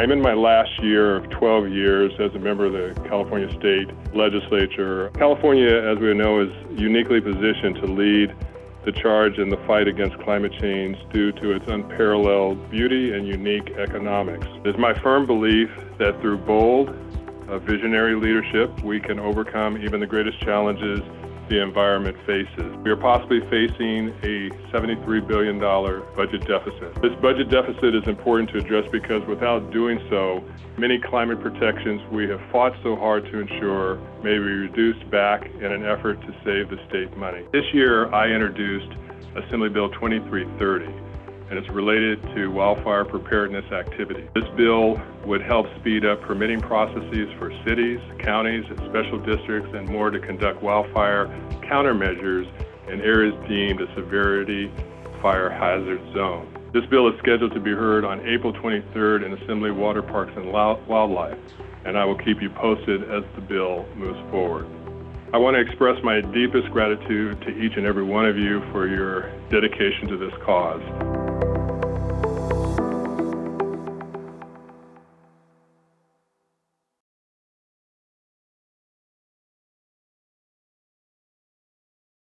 I'm in my last year of 12 years as a member of the California State Legislature. California, as we know, is uniquely positioned to lead the charge in the fight against climate change due to its unparalleled beauty and unique economics. It is my firm belief that through bold, visionary leadership, we can overcome even the greatest challenges the environment faces. We are possibly facing a $73 billion budget deficit. This budget deficit is important to address because without doing so, many climate protections we have fought so hard to ensure may be reduced back in an effort to save the state money. This year, I introduced Assembly Bill 2330, and it's related to wildfire preparedness activities. This bill would help speed up permitting processes for cities, counties, special districts, and more to conduct wildfire countermeasures in areas deemed a severity fire hazard zone. This bill is scheduled to be heard on April 23rd in Assembly Water Parks and Wildlife, and I will keep you posted as the bill moves forward. I want to express my deepest gratitude to each and every one of you for your dedication to this cause.